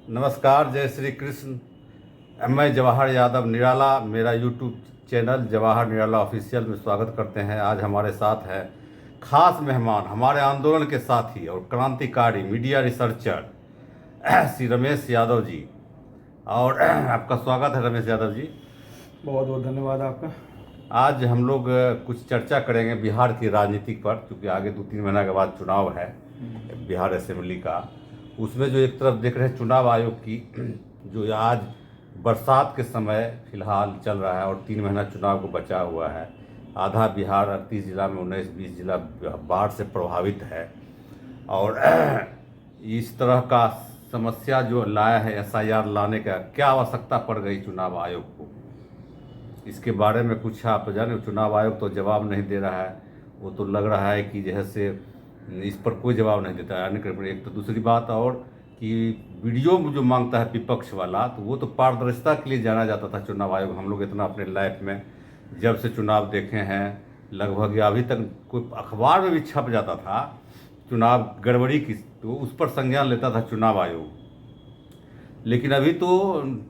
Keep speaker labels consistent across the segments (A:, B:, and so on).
A: नमस्कार, जय श्री कृष्ण। मैं जवाहर यादव निराला, मेरा यूट्यूब चैनल जवाहर निराला ऑफिशियल में स्वागत करते हैं। आज हमारे साथ है खास मेहमान, हमारे आंदोलन के साथी और क्रांतिकारी मीडिया रिसर्चर श्री रमेश यादव जी। और आपका स्वागत है रमेश यादव जी।
B: बहुत बहुत धन्यवाद आपका।
A: आज हम लोग कुछ चर्चा करेंगे बिहार की राजनीति पर, क्योंकि आगे 2-3 महीना के बाद चुनाव है बिहार असेंबली का। उसमें जो एक तरफ देख रहे हैं चुनाव आयोग की, जो आज बरसात के समय फिलहाल चल रहा है और 3 महीना चुनाव को बचा हुआ है। आधा बिहार 38 जिला में 19-20 जिला बाढ़ से प्रभावित है। और इस तरह का समस्या जो लाया है SIR लाने का, क्या आवश्यकता पड़ गई चुनाव आयोग को, इसके बारे में कुछ आप जाने। चुनाव आयोग तो जवाब नहीं दे रहा है, वो तो लग रहा है कि जैसे इस पर कोई जवाब नहीं देता है। यानी एक तो दूसरी बात और कि वीडियो जो मांगता है विपक्ष वाला, तो वो तो पारदर्शिता के लिए जाना जाता था चुनाव आयोग। हम लोग इतना अपने लाइफ में जब से चुनाव देखे हैं लगभग, या अभी तक कोई अखबार में भी छप जाता था चुनाव गड़बड़ी की, तो उस पर संज्ञान लेता था चुनाव आयोग। लेकिन अभी तो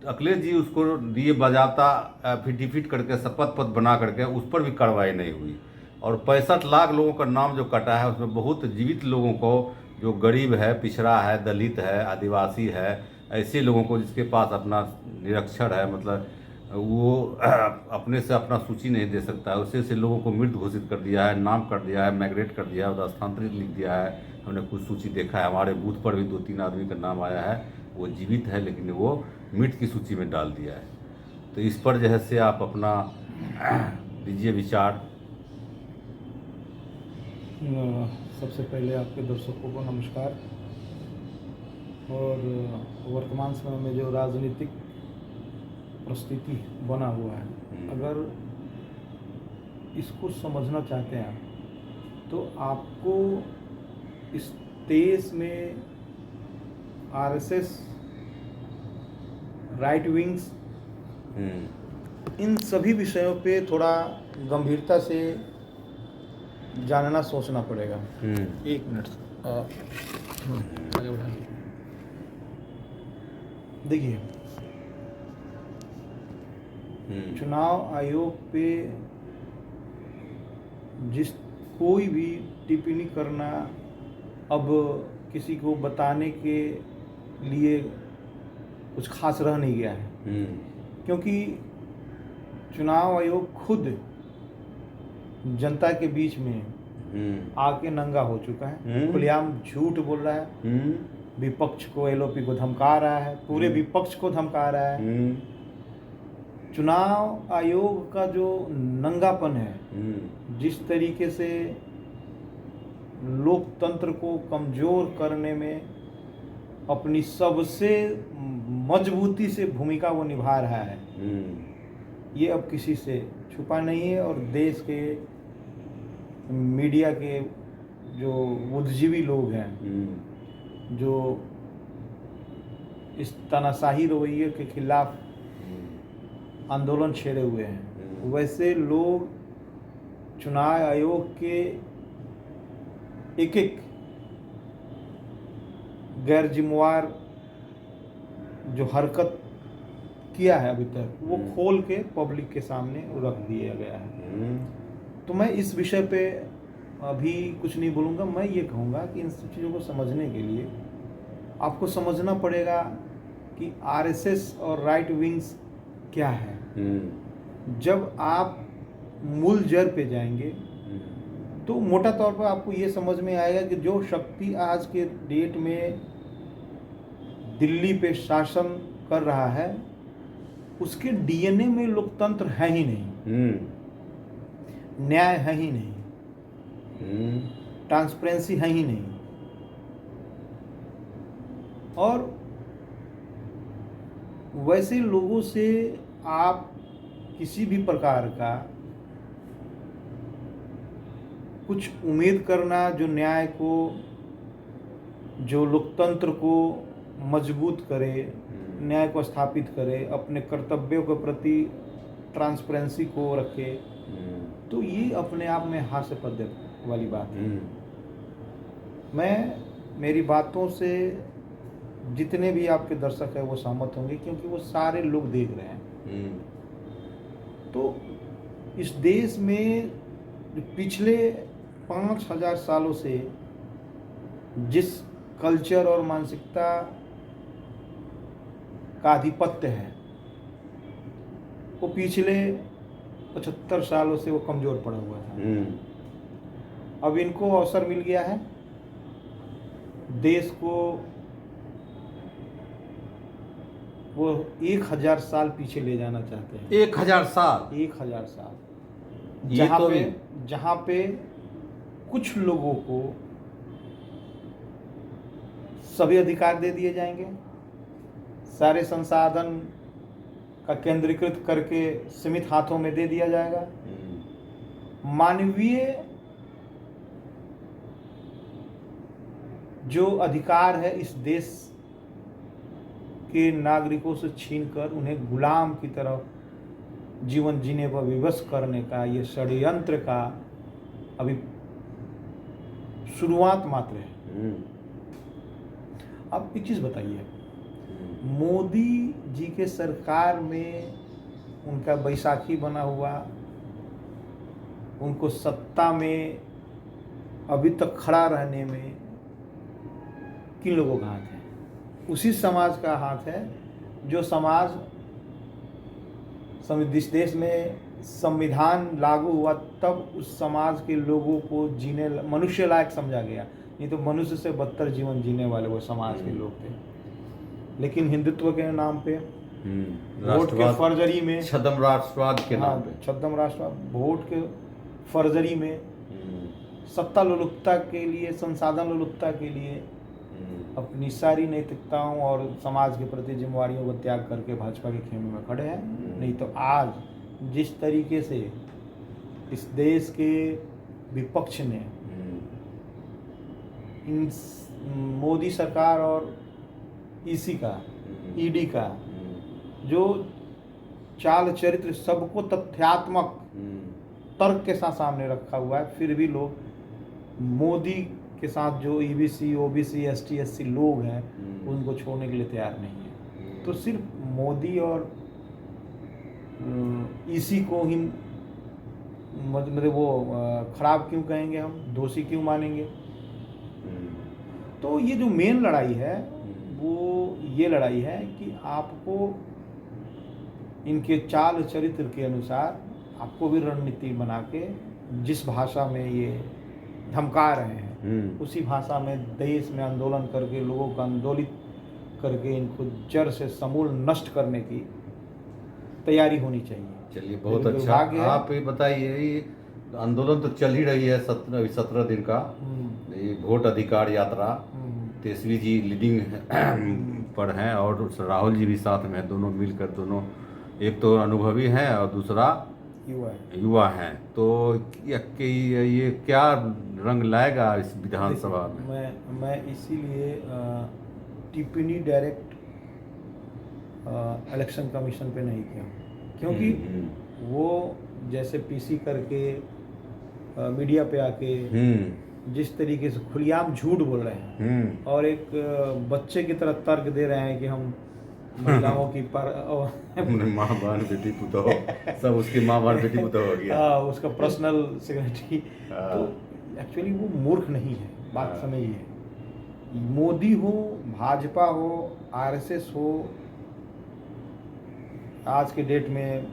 A: अखिलेश जी उसको दिए बजाता एफिडेविट करके शपथ पत्र बना करके उस पर भी कार्रवाई नहीं हुई। और 65 लाख लोगों का नाम जो कटा है उसमें बहुत जीवित लोगों को, जो गरीब है, पिछड़ा है, दलित है, आदिवासी है, ऐसे लोगों को जिसके पास अपना निरक्षर है, मतलब वो अपने से अपना सूची नहीं दे सकता है, उससे से लोगों को मृत घोषित कर दिया है, नाम कर दिया है, माइग्रेट कर दिया है, उधर स्थानांतरित लिख दिया है। हमने कुछ सूची देखा है, हमारे बूथ पर भी 2-3 आदमी का नाम आया है, वो जीवित है लेकिन वो मृत की सूची में डाल दिया है। तो इस पर जो है से आप अपना दीजिए विचार।
B: सबसे पहले आपके दर्शकों को नमस्कार। और वर्तमान समय में जो राजनीतिक परिस्थिति बना हुआ है, अगर इसको समझना चाहते हैं तो आपको इस देश में RSS, राइट विंग्स, इन सभी विषयों पे थोड़ा गंभीरता से जानना सोचना पड़ेगा। एक मिनट देखिए, चुनाव आयोग पे कोई भी टिप्पणी करना अब किसी को बताने के लिए कुछ खास रह नहीं गया है, क्योंकि चुनाव आयोग खुद जनता के बीच में आके नंगा हो चुका है, खुलेआम झूठ बोल रहा है, विपक्ष को, LOP को धमका रहा है, पूरे विपक्ष को धमका रहा है। चुनाव आयोग का जो नंगापन है, जिस तरीके से लोकतंत्र को कमजोर करने में अपनी सबसे मजबूती से भूमिका वो निभा रहा है, ये अब किसी से छुपा नहीं है। और देश के मीडिया के जो बुद्धिजीवी लोग हैं, जो इस तानाशाही रवैये के खिलाफ आंदोलन छेड़े हुए हैं, वैसे लोग चुनाव आयोग के एक एक गैर जिम्मेवार जो हरकत किया है अभी तक, वो खोल के पब्लिक के सामने रख दिया गया है। तो मैं इस विषय पे अभी कुछ नहीं बोलूँगा। मैं ये कहूँगा कि इन सब चीज़ों को समझने के लिए आपको समझना पड़ेगा कि RSS और राइट विंग्स क्या है। जब आप मूल जड़ पे जाएंगे तो मोटा तौर पर आपको ये समझ में आएगा कि जो शक्ति आज के डेट में दिल्ली पे शासन कर रहा है, उसके DNA में लोकतंत्र है ही नहीं, न्याय है ही नहीं, ट्रांसपेरेंसी है ही नहीं। और वैसे लोगों से आप किसी भी प्रकार का कुछ उम्मीद करना जो न्याय को, जो लोकतंत्र को मजबूत करे, न्याय को स्थापित करे, अपने कर्तव्यों के प्रति ट्रांसपेरेंसी को रखे, तो ये अपने आप में हास्यास्पद वाली बात है। मैं मेरी बातों से जितने भी आपके दर्शक हैं वो सहमत होंगे, क्योंकि वो सारे लोग देख रहे हैं। तो इस देश में पिछले 5,000 सालों से जिस कल्चर और मानसिकता का आधिपत्य है, वो पिछले 75 सालों से वो कमज़ोर पड़ा हुआ था। अब इनको अवसर मिल गया है, देश को वो 1,000 साल पीछे ले जाना चाहते हैं।
A: 1,000 साल?
B: 1,000 साल।
A: ये तो
B: जहाँ पे कुछ लोगों को सभी अधिकार दे दिए जाएंगे, सारे संसाधन का केंद्रीकृत करके सीमित हाथों में दे दिया जाएगा, मानवीय जो अधिकार है इस देश के नागरिकों से छीनकर उन्हें गुलाम की तरह जीवन जीने पर विवश करने का ये षड्यंत्र का अभी शुरुआत मात्र है। अब एक चीज़ बताइए, मोदी जी के सरकार में उनका बैसाखी बना हुआ, उनको सत्ता में अभी तक खड़ा रहने में किन लोगों का हाथ है? उसी समाज का हाथ है जो समाज इस देश में संविधान लागू हुआ तब उस समाज के लोगों को जीने मनुष्य लायक समझा गया, नहीं तो मनुष्य से बदतर जीवन जीने वाले वो समाज के लोग थे। लेकिन हिंदुत्व के नाम पे, वोट के फर्जरी में,
A: छद्म राष्ट्रवाद के नाम पे,
B: छद्म राष्ट्रवाद, वोट के फर्जरी में, सत्ता लोलुपता के लिए, संसाधन लोलुपता के लिए अपनी सारी नैतिकताओं और समाज के प्रति जिम्मेवारियों को त्याग करके भाजपा के खेमे में खड़े हैं। नहीं तो आज जिस तरीके से इस देश के विपक्ष ने इन मोदी सरकार और ईडी का जो चाल चरित्र सबको तथ्यात्मक तर्क के साथ सामने रखा हुआ है, फिर भी लोग मोदी के साथ जो ईबीसी, ओबीसी, एसटी, एससी लोग हैं उनको छोड़ने के लिए तैयार नहीं है। तो सिर्फ मोदी और ईसी को ही मतलब वो खराब क्यों कहेंगे, हम दोषी क्यों मानेंगे? तो ये जो मेन लड़ाई है वो ये लड़ाई है कि आपको इनके चाल चरित्र के अनुसार आपको भी रणनीति बना के जिस भाषा में ये धमका रहे हैं उसी भाषा में देश में आंदोलन करके लोगों को आंदोलित करके इनको जड़ से समूल नष्ट करने की तैयारी होनी चाहिए।
A: चलिए, बहुत अच्छा। आप ये बताइए, ये आंदोलन तो चल ही रही है 17 दिन का, ये वोट अधिकार यात्रा, तेजस्वी जी लीडिंग पर हैं और राहुल जी भी साथ में हैं, दोनों मिलकर, दोनों एक तो अनुभवी हैं और दूसरा युवा हैं। तो ये क्या रंग लाएगा इस विधानसभा में?
B: मैं इसीलिए टिप्पणी डायरेक्ट इलेक्शन कमीशन पे नहीं किया, क्योंकि वो जैसे पीसी करके मीडिया पे आके जिस तरीके से खुलेआम झूठ बोल रहे हैं और एक बच्चे की तरह तर्क दे रहे हैं कि हम महिलाओं की
A: माँ बहन बेटी पुतौ सब उसकी माँ बहन बेटी पुतौ हो गया,
B: उसका पर्सनल सेक्रेटरी। तो एक्चुअली वो मूर्ख नहीं है, बात समझिए। मोदी हो, भाजपा हो, आरएसएस हो, आज के डेट में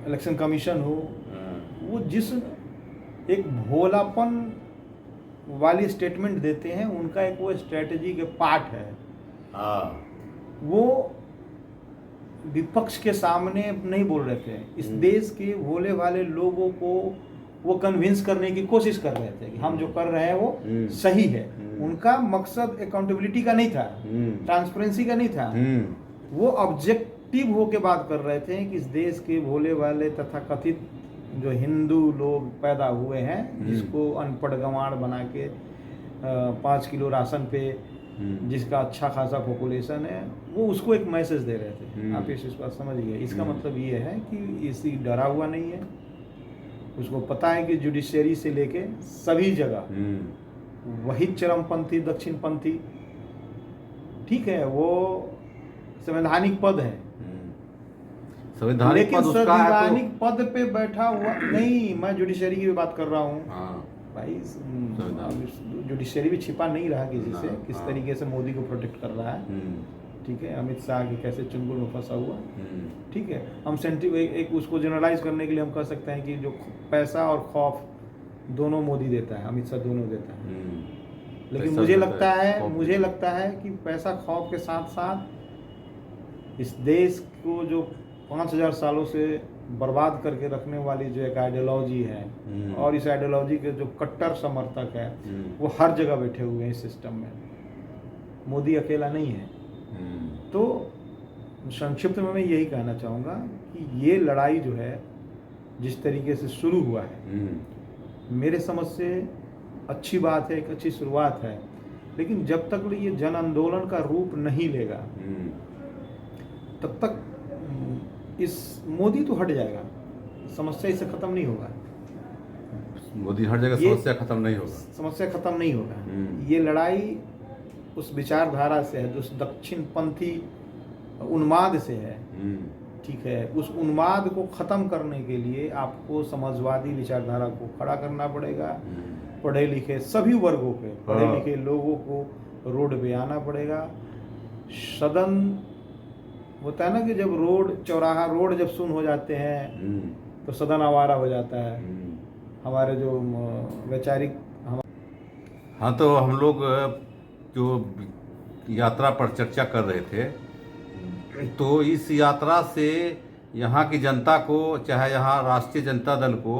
B: इलेक्शन कमीशन हो, वो जिस एक भोलापन वाली स्टेटमेंट देते हैं उनका एक वो स्ट्रेटजी के पार्ट है। वो विपक्ष के सामने नहीं बोल रहे थे, इस देश के भोले वाले लोगों को वो कन्विंस करने की कोशिश कर रहे थे कि हम जो कर रहे हैं वो सही है। उनका मकसद अकाउंटेबिलिटी का नहीं था, ट्रांसपेरेंसी का नहीं था, वो ऑब्जेक्टिव होके बात कर रहे थे कि इस देश के भोले वाले तथा कथित जो हिंदू लोग पैदा हुए हैं, जिसको अनपढ़ गंवार बना के 5 किलो राशन पे, जिसका अच्छा खासा पॉपुलेशन है, वो उसको एक मैसेज दे रहे थे। आप इस बात समझिए। इसका मतलब ये है कि इसी डरा हुआ नहीं है, उसको पता है कि जुडिशरी से लेके सभी जगह वही चरमपंथी, दक्षिणपंथी ठीक है, वो संवैधानिक पद है,
A: संवैधानिक
B: लेकिन
A: पद उसका है
B: संवैधानिक पद पे बैठा हुआ नहीं, मैं जुडिशरी की भी बात कर रहा हूँ
A: हाँ
B: भाई। जुडिशरी भी छिपा नहीं रहा किसी से, किस
A: हाँ।
B: तरीके से मोदी को प्रोटेक्ट कर रहा है, ठीक है। अमित शाह के कैसे चुंगल में फंसा हुआ, ठीक है। हम एक उसको जनरलाइज करने के लिए हम कह सकते हैं कि जो पैसा और खौफ दोनों मोदी देता है, अमित शाह दोनों देता है। लेकिन मुझे लगता है कि पैसा खौफ के साथ साथ इस देश को जो 5000 सालों से बर्बाद करके रखने वाली जो एक आइडियोलॉजी है, और इस आइडियोलॉजी के जो कट्टर समर्थक है वो हर जगह बैठे हुए हैं इस सिस्टम में। मोदी अकेला नहीं है। तो संक्षिप्त में मैं यही कहना चाहूँगा कि ये लड़ाई जो है जिस तरीके से शुरू हुआ है, मेरे समझ से अच्छी बात है, एक अच्छी शुरुआत है। लेकिन जब तक ये जन आंदोलन का रूप नहीं लेगा तब तक इस मोदी तो हट जाएगा, समस्या इससे खत्म नहीं होगा।
A: मोदी हर जगह समस्या खत्म नहीं होगा,
B: समस्या खत्म नहीं होगा। ये लड़ाई उस विचारधारा से है, उस दक्षिणपंथी उन्माद से है, ठीक है। उस उन्माद को खत्म करने के लिए आपको समाजवादी विचारधारा को खड़ा करना पड़ेगा। पढ़े लिखे सभी वर्गों के पढ़े लिखे लोगों को रोड पे आना पड़ेगा। सदन होता है ना कि जब चौराहा रोड जब सुन हो जाते हैं तो सदन आवारा हो जाता है। हमारे जो वैचारिक
A: हाँ, तो हम लोग जो यात्रा पर चर्चा कर रहे थे, तो इस यात्रा से यहाँ की जनता को, चाहे यहाँ राष्ट्रीय जनता दल को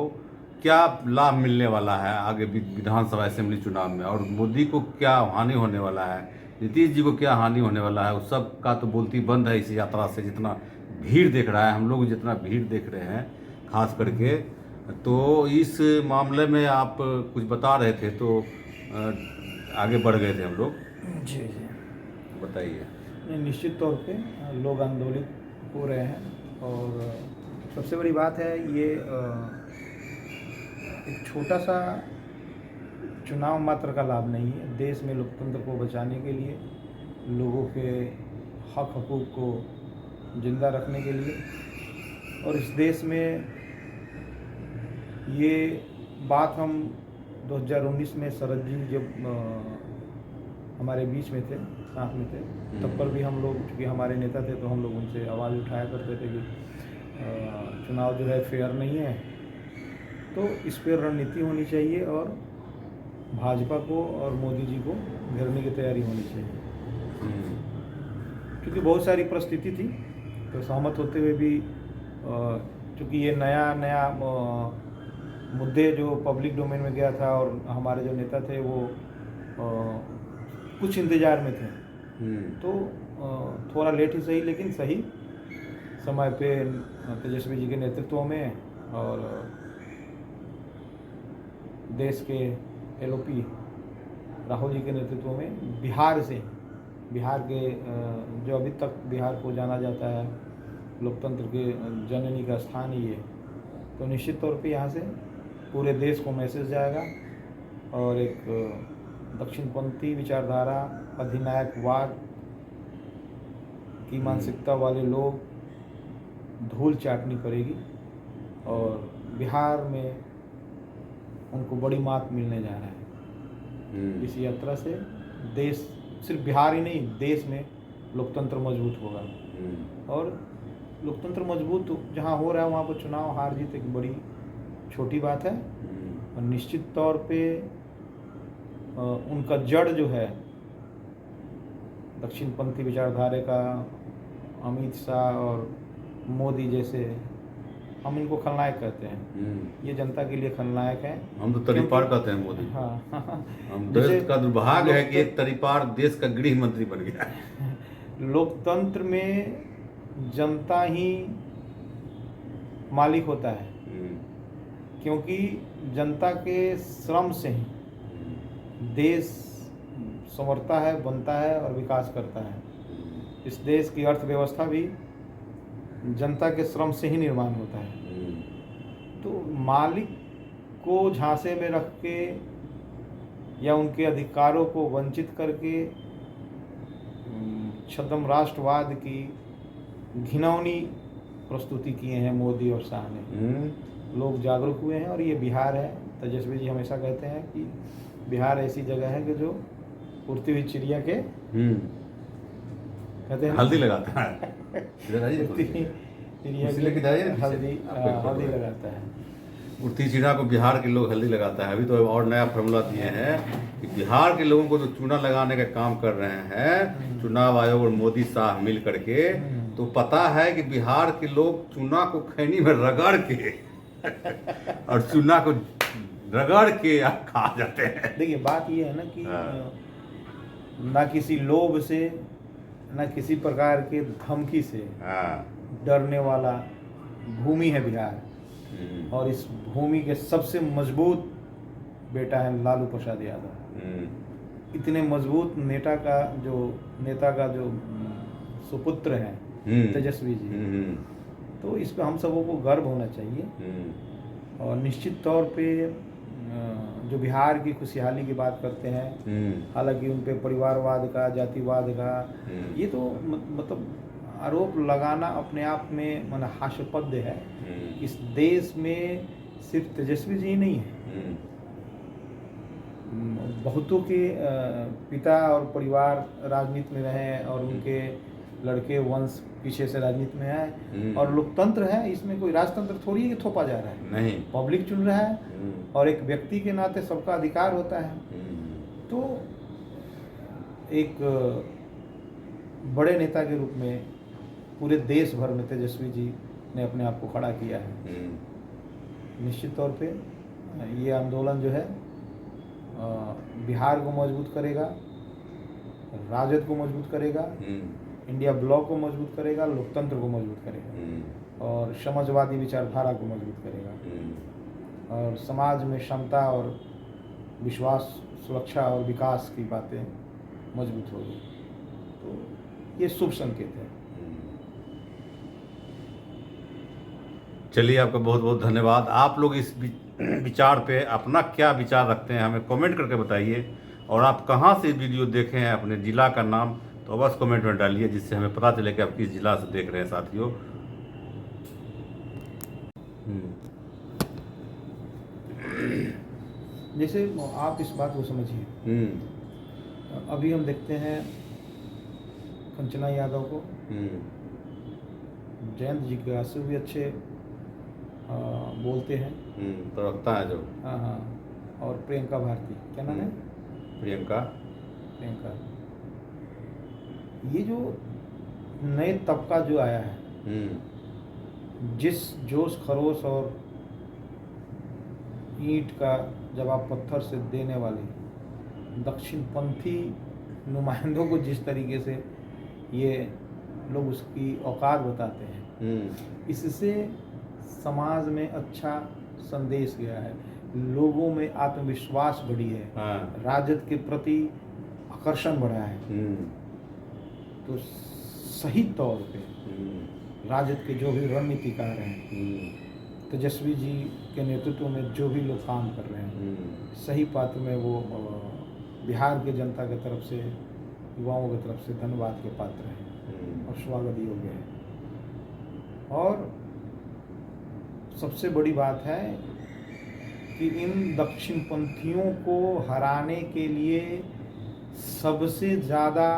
A: क्या लाभ मिलने वाला है आगे विधानसभा असेंबली चुनाव में, और मोदी को क्या हानि होने वाला है, नीतीश जी को क्या हानि होने वाला है, उस सब का तो बोलती बंद है इस यात्रा से। जितना भीड़ देख रहा है, हम लोग जितना भीड़ देख रहे हैं खास करके, तो इस मामले में आप कुछ बता रहे थे तो आगे बढ़ गए थे हम लोग।
B: जी जी,
A: बताइए।
B: निश्चित तौर पे लोग आंदोलित हो रहे हैं, और सबसे बड़ी बात है ये एक छोटा सा चुनाव मात्र का लाभ नहीं है। देश में लोकतंत्र को बचाने के लिए, लोगों के हक हकूक़ को जिंदा रखने के लिए, और इस देश में ये बात हम 2019 में शरद जी जब हमारे बीच में थे, साथ में थे, तब पर भी हम लोग, चूँकि हमारे नेता थे तो हम लोग उनसे आवाज़ उठाया करते थे कि चुनाव जो है फेयर नहीं है। तो इस पर रणनीति होनी चाहिए, और भाजपा को और मोदी जी को घेरने की तैयारी होनी चाहिए। क्योंकि बहुत सारी परिस्थिति थी, तो सहमत होते हुए भी चूँकि ये नया मुद्दे जो पब्लिक डोमेन में गया था, और हमारे जो नेता थे वो कुछ इंतज़ार में थे, तो थोड़ा लेट ही सही लेकिन सही समय पे तेजस्वी जी के नेतृत्व में और देश के एलओपी राहुल जी के नेतृत्व में बिहार के जो अभी तक बिहार को जाना जाता है लोकतंत्र के जननी का स्थान ही है, तो निश्चित तौर पे यहाँ से पूरे देश को मैसेज जाएगा, और एक दक्षिणपंथी विचारधारा, अधिनायकवाद की मानसिकता वाले लोग धूल चाटनी पड़ेगी, और बिहार में उनको बड़ी मात मिलने जा रहा है। इस यात्रा से देश, सिर्फ बिहार ही नहीं, देश में लोकतंत्र मजबूत होगा, और लोकतंत्र मजबूत जहाँ हो रहा है वहाँ पर चुनाव हार जीत एक बड़ी छोटी बात है। और निश्चित तौर पे उनका जड़ जो है दक्षिणपंथी विचारधारा का, अमित शाह और मोदी जैसे, हम इनको खलनायक कहते हैं, ये जनता के लिए खलनायक हैं।
A: हम तो तरीपार कहते हैं मोदी।
B: हाँ
A: हम देश का दुर्भाग्य है कि एक तरीपार देश का गृह मंत्री बन गया है।
B: लोकतंत्र में जनता ही मालिक होता है, क्योंकि जनता के श्रम से ही देश संवरता है, बनता है और विकास करता है। इस देश की अर्थव्यवस्था भी जनता के श्रम से ही निर्माण होता है। तो मालिक को झांसे में रख के या उनके अधिकारों को वंचित करके छद्म राष्ट्रवाद की घिनौनी प्रस्तुति किए हैं मोदी और शाह ने। लोग जागरूक हुए हैं और ये बिहार है। तेजस्वी जी हमेशा कहते हैं कि बिहार ऐसी जगह है कि जो उड़ती हुई चिड़िया के कहते हैं
A: हल्दी लगाता है।
B: उड़ती हुई चिड़िया
A: कुर्सी लेके जाइए ना पीछे।
B: हल्दी
A: आपको
B: हल्दी लगाता है।
A: उड़ती चिड़िया को बिहार के लोग हल्दी लगाता है। अभी तो और नया फॉर्मूला दिए हैं कि बिहार के लोगों को तो चूना लगाने का काम कर रहे हैं चुनाव आयोग और मोदी शाह मिल करके। तो पता है कि बिहार के लोग चूना को खैनी में रगड़ के और चूना को रगड़ के खा जाते हैं।
B: देखिए बात ये है ना कि
A: हाँ।
B: ना किसी लोभ से ना किसी प्रकार के धमकी से
A: हाँ।
B: डरने वाला भूमि है बिहार। और इस भूमि के सबसे मजबूत बेटा है लालू प्रसाद यादव। इतने मजबूत नेता का जो सुपुत्र हैं तेजस्वी जी, तो इस पे हम सबों को गर्व होना चाहिए। और निश्चित तौर पे जो बिहार की खुशहाली की बात करते हैं, हालांकि उन पे परिवारवाद का जातिवाद का ये तो मतलब आरोप लगाना अपने आप में मन हास्यास्पद है। इस देश में सिर्फ तेजस्वी जी ही नहीं है, बहुतों के पिता और परिवार राजनीति में रहे और उनके लड़के वंश पीछे से राजनीति में आए। और लोकतंत्र है, इसमें कोई राजतंत्र थोड़ी है कि थोपा जा रहा है।
A: नहीं,
B: पब्लिक चुन रहा है और एक व्यक्ति के नाते सबका अधिकार होता है। तो एक बड़े नेता के रूप में पूरे देश भर में तेजस्वी जी ने अपने आप को खड़ा किया है। निश्चित तौर पे ये आंदोलन जो है बिहार को मजबूत करेगा, राजद को मजबूत करेगा, इंडिया ब्लॉक को मजबूत करेगा, लोकतंत्र को मजबूत करेगा और समाजवादी विचारधारा को मजबूत करेगा और समाज में क्षमता और विश्वास, सुरक्षा और विकास की बातें मजबूत होगी। तो ये शुभ संकेत है।
A: चलिए, आपका बहुत बहुत धन्यवाद। आप लोग इस विचार पे अपना क्या विचार रखते हैं हमें कमेंट करके बताइए। और आप कहाँ से वीडियो देखे हैं, अपने ज़िला का नाम तो अवश्य कमेंट में डालिए, जिससे हमें पता चले कि आप किस ज़िला से देख रहे हैं साथियों।
B: जैसे आप इस बात को समझिए, अभी हम देखते हैं कंचना यादव को, जयंत जी के आंसू भी अच्छे बोलते हैं,
A: तो रखता है जो।
B: हाँ, और प्रियंका भारती, क्या नाम है?
A: प्रियंका।
B: ये जो नए तबका जो आया है, जिस जोश खरोश और ईंट का जवाब पत्थर से देने वाले दक्षिणपंथी नुमाइंदों को जिस तरीके से ये लोग उसकी औकात बताते हैं, इससे समाज में अच्छा संदेश गया है, लोगों में आत्मविश्वास बढ़ी है, राजद के प्रति आकर्षण बढ़ा है। तो सही तौर पे राजद के जो भी रणनीतिकार हैं, तेजस्वी जी के नेतृत्व में जो भी लोग काम कर रहे हैं, सही पात्र में वो बिहार के जनता की तरफ से, युवाओं की तरफ से धन्यवाद के पात्र हैं और स्वागत योग्य है। और सबसे बड़ी बात है कि इन दक्षिणपंथियों को हराने के लिए सबसे ज़्यादा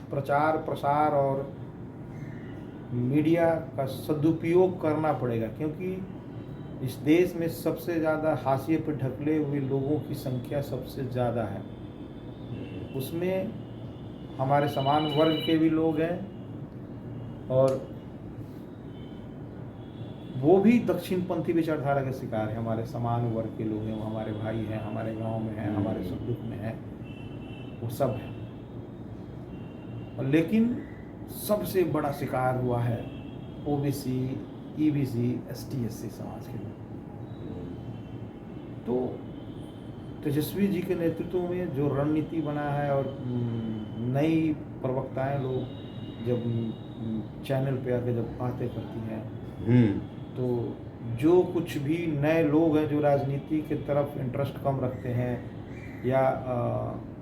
B: प्रचार प्रसार और मीडिया का सदुपयोग करना पड़ेगा, क्योंकि इस देश में सबसे ज़्यादा हाशिए पर ढकले हुए लोगों की संख्या सबसे ज़्यादा है। उसमें हमारे समान वर्ग के भी लोग हैं और वो भी दक्षिणपंथी विचारधारा के शिकार है। हमारे समान वर्ग के लोग हैं, वो हमारे भाई हैं, हमारे गांव में हैं, हमारे सुख दुख में हैं, वो सब है। लेकिन सबसे बड़ा शिकार हुआ है ओबीसी, ईबीसी, एसटी, एससी समाज के लोग। तो तेजस्वी जी के नेतृत्व में जो रणनीति बना है और नई प्रवक्ताएं लोग जब चैनल पे आके जब बातें करती हैं, तो जो कुछ भी नए लोग हैं जो राजनीति की तरफ इंटरेस्ट कम रखते हैं या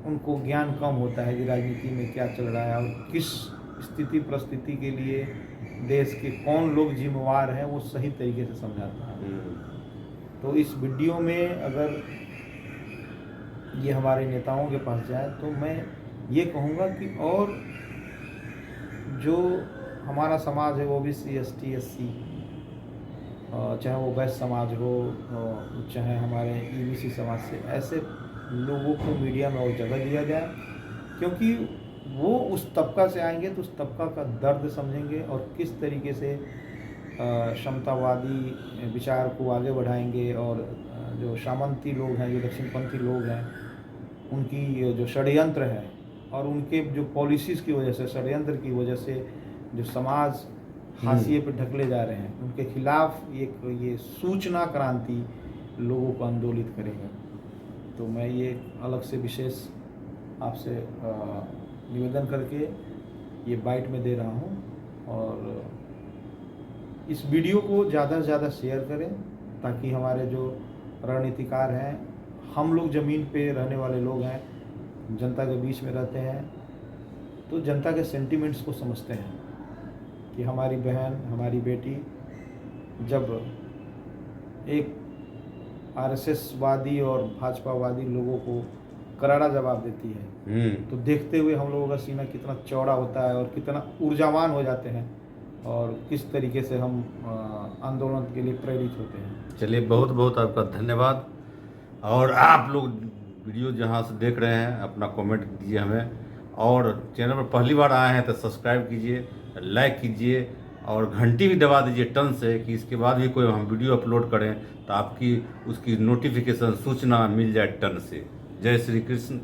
B: उनको ज्ञान कम होता है कि राजनीति में क्या चल रहा है और किस स्थिति परिस्थिति के लिए देश के कौन लोग जिम्मेवार हैं वो सही तरीके से समझाता है। तो इस वीडियो में अगर ये हमारे नेताओं के पास जाए तो मैं ये कहूँगा कि और जो हमारा समाज है, ओबीसी, एसटी, एससी, चाहे वो वैश्य समाज हो, चाहे हमारे ईबीसी समाज से, ऐसे लोगों को मीडिया में और जगह दिया जाए, क्योंकि वो उस तबका से आएंगे तो उस तबका का दर्द समझेंगे और किस तरीके से समतावादी विचार को आगे बढ़ाएंगे, और जो सामंती लोग हैं, जो दक्षिणपंथी लोग हैं, उनकी जो षड्यंत्र है और उनके जो पॉलिसीज़ की वजह से, षड्यंत्र की वजह से जो समाज हाशिए पे ढकले जा रहे हैं, उनके खिलाफ एक ये सूचना क्रांति लोगों को आंदोलित करेगा। तो मैं ये अलग से विशेष आपसे निवेदन करके ये बाइट में दे रहा हूँ, और इस वीडियो को ज़्यादा से ज़्यादा शेयर करें ताकि हमारे जो रणनीतिकार हैं, हम लोग ज़मीन पे रहने वाले लोग हैं, जनता के बीच में रहते हैं, तो जनता के सेंटिमेंट्स को समझते हैं कि हमारी बहन, हमारी बेटी जब एक आरएसएसवादी और भाजपावादी लोगों को करारा जवाब देती है, तो देखते हुए हम लोगों का सीना कितना चौड़ा होता है और कितना ऊर्जावान हो जाते हैं, और किस तरीके से हम आंदोलन के लिए प्रेरित होते हैं।
A: चलिए, बहुत बहुत आपका धन्यवाद। और आप लोग वीडियो जहाँ से देख रहे हैं अपना कमेंट दीजिए हमें, और चैनल पर पहली बार आए हैं तो सब्सक्राइब कीजिए, लाइक कीजिए और घंटी भी दबा दीजिए टन से, कि इसके बाद भी कोई हम वीडियो अपलोड करें तो आपकी उसकी नोटिफिकेशन सूचना मिल जाए टन से। जय श्री कृष्ण।